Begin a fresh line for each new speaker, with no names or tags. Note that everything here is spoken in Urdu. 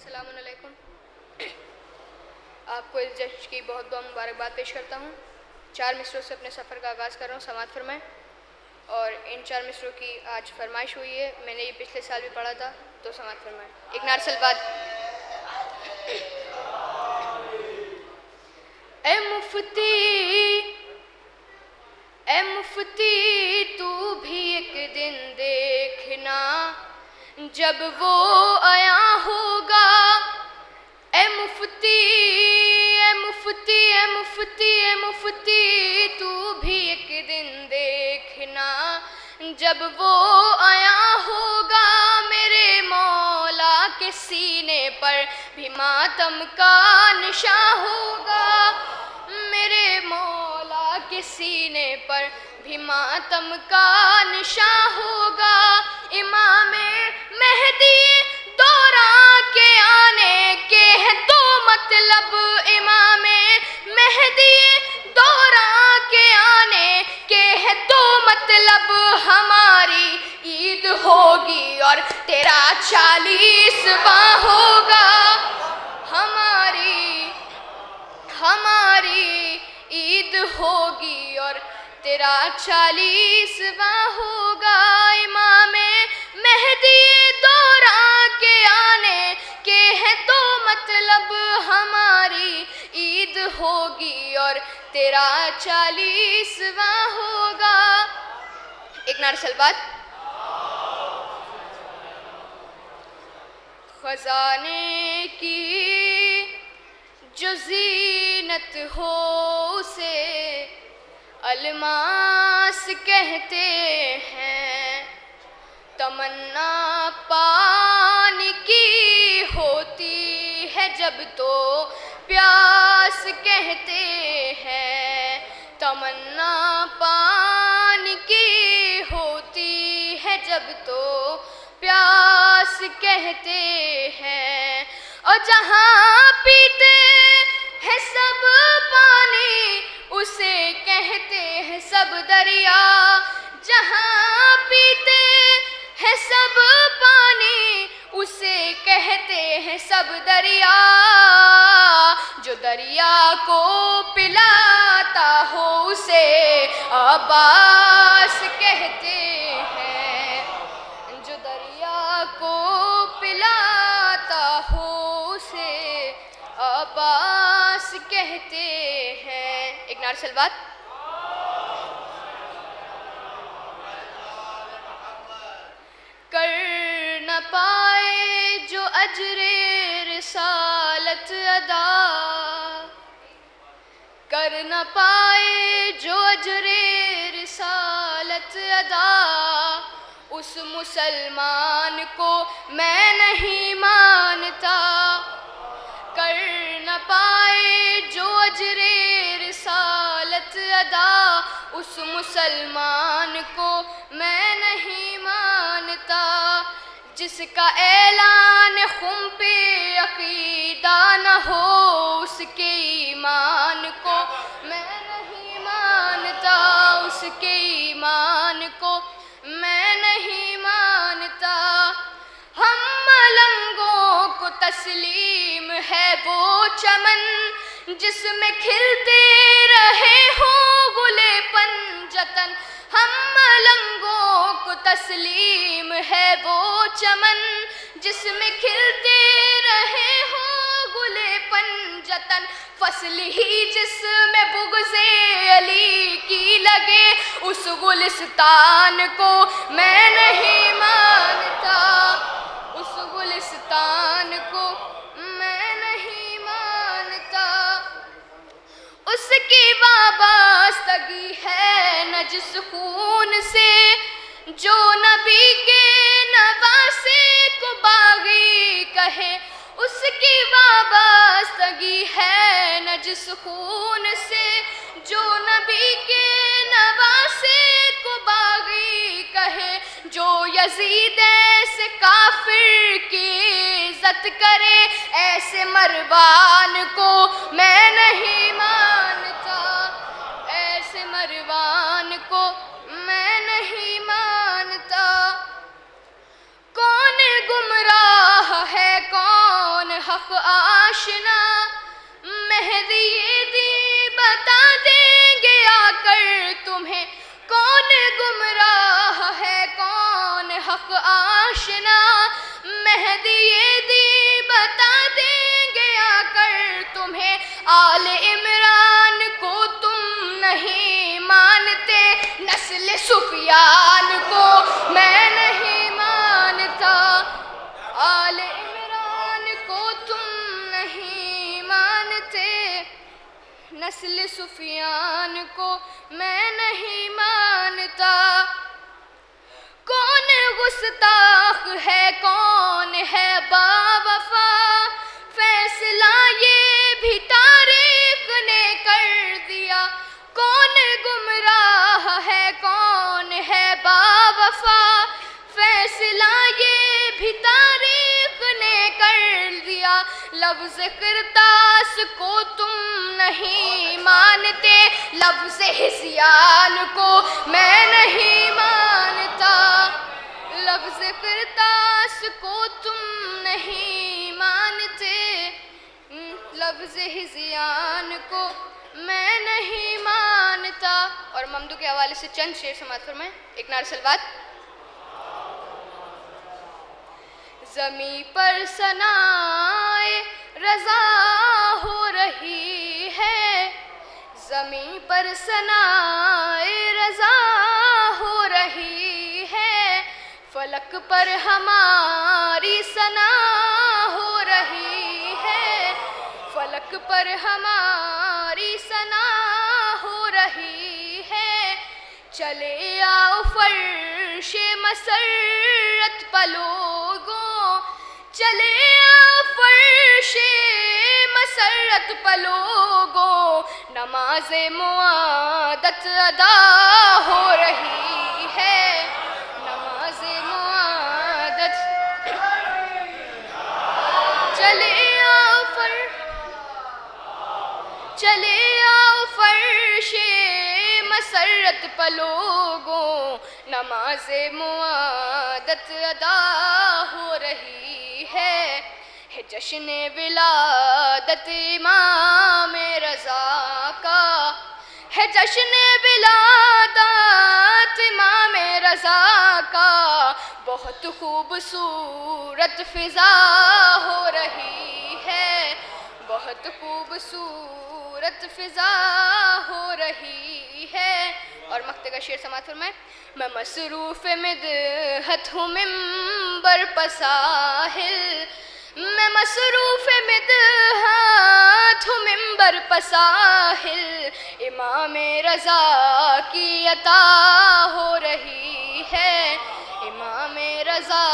السلام علیکم. آپ کو اس جشن کی بہت بہت مبارکباد پیش کرتا ہوں. 4 مصروں سے اپنے سفر کا آغاز کر رہا ہوں. سماعت فرمائیں. اور ان 4 مصروں کی آج فرمائش ہوئی ہے. میں نے یہ پچھلے سال بھی پڑھا تھا, تو سماعت فرمائیں. ایک نعت سلوات. اے مفتی تو بھی ایک دن دیکھنا, جب وہ آیا ہوگا. اے مفتی اے مفتی اے مفتی اے مفتی تو بھی ایک دن دیکھنا, جب وہ آیا ہوگا. میرے مولا کے سینے پر بھی ماتم کا نشاں ہوگا. میرے مولا کے سینے پر بھی ماتم کا نشاں ہوگا. امام مہدی دوران کے آنے کے ہے دو مطلب. امام مہدی دوران کے آنے کے ہے دو مطلب. ہماری عید ہوگی اور تیرا 40واں ہوگا. ہماری عید ہوگی اور تیرا 40واں ہوگا. امام مہدی دوران کے آنے کے ہے دو مطلب. ہماری عید ہوگی اور تیرا 40واں ہوگا. ایک نعت سلوات. خزانے کی جو زینت ہو اسے الماس کہتے ہیں. تمنا پانی کی ہوتی ہے جب تو پیاس کہتے ہیں. تمنا پانی کی ہوتی ہے جب تو پیاس کہتے ہیں. اور جہاں پیتے ہیں سب پانی اسے کہتے ہیں سب دریا. جہاں پیتے ہیں سب پانی اسے کہتے ہیں سب دریا. جو دریا کو پلاتا ہو اسے عباس کہتے ہیں. جو دریا کو پلاتا ہو اسے عباس کہتے ہیں. ایک نعت سلوات. کر نہ پائے جو اجر رسالت ادا, کر نہ پائے جو اجر رسالت ادا. اس مسلمان کو میں نہیں مانتا. کر نہ پائے جو اجر رسالت ادا. اس مسلمان کو میں نہیں مانتا. جس کا اعلان خم پہ عقیدہ نہ ہو اس کے ایمان کو میں نہیں مانتا. اس کے ایمان کو میں نہیں مانتا. ہم ملنگوں کو تسلیم ہے وہ چمن جس میں کھلتے رہے ہوں گلے پنجتن. ہم ملنگوں کو تسلیم ہے وہ چمن جس میں کھلتے رہے ہوں گلے پنجتن. فصل ہی جس میں بغض علی کی لگے اس گلستان کو میں نہیں مانتا. اس گلستان کو میں نہیں مانتا. اس کی وابستگی ہے نجس خون سے جو نبی کے نواسے کو باغی کہے. اس کی وابستگی ہے نجس خون سے جو نبی کے نواسے کو باغی کہے. جو یزید ایسے کافر کی عزت کرے ایسے مروان کو میں نہیں مانتا. ایسے مروان کو میں نہیں مانتا. کون گمراہ ہے کون حق آشنا مہدی یہ دی بتا دیں گے آ کر تمہیں کون گمراہ ہے کون حق آشنا مہدی یہ دی بتا دیں گے آ کر تمہیں آل عمران کو تم نہیں مانتے نسل سفیان کو میں نہیں مانتا آل عمران کو تم نہیں مانتے نسل سفیان کو میں نہیں مانتا کون گستاخ ہے کون ہے باوفا فیصلہ یہ بھی تاریخ نے کر دیا کون گمراہ ہے کون ہے باوفا فیصلہ یہ بھی تاریخ نے کر دیا لفظ قرطاس کو تم نہیں مانتے لفظ حسیان کو میں نہیں مانتا لفظ قرطاس کو تم نہیں مانتے لفظ حسیان کو میں نہیں مانتا اور ممدو کے حوالے سے چند شعر سماعت فرمائیں ایک نعرہ سلوات زمیں پر ثنائے رضا ہو رہی ہے زمیں پر ثنائے رضا ہو رہی ہے فلک پر ہماری ثنا ہو رہی ہے فلک پر ہماری ثنا ہو رہی ہے چلے آؤ فرش مسرت پلوگوں چلے آؤ فرش مسرت پلوگوں نماز معادت ادا ہو رہی ہے نماز معادت چلے آؤ فرش مسرت پلوگوں نماز معادت ادا ہو رہی ہے جشن ولادت امام رضا کا ہے جشن ولادت امام رضا کا بہت خوبصورت فضا ہو رہی ہے بہت خوبصورت فضا ہو رہی ہے اور مقطع کا شعر سماعت فرمائیں میں مصروف مدحت ہوں منبر پساحل میں مصروف مدحت ہوں منبر پساحل امام رضا کی عطا ہو رہی ہے امام رضا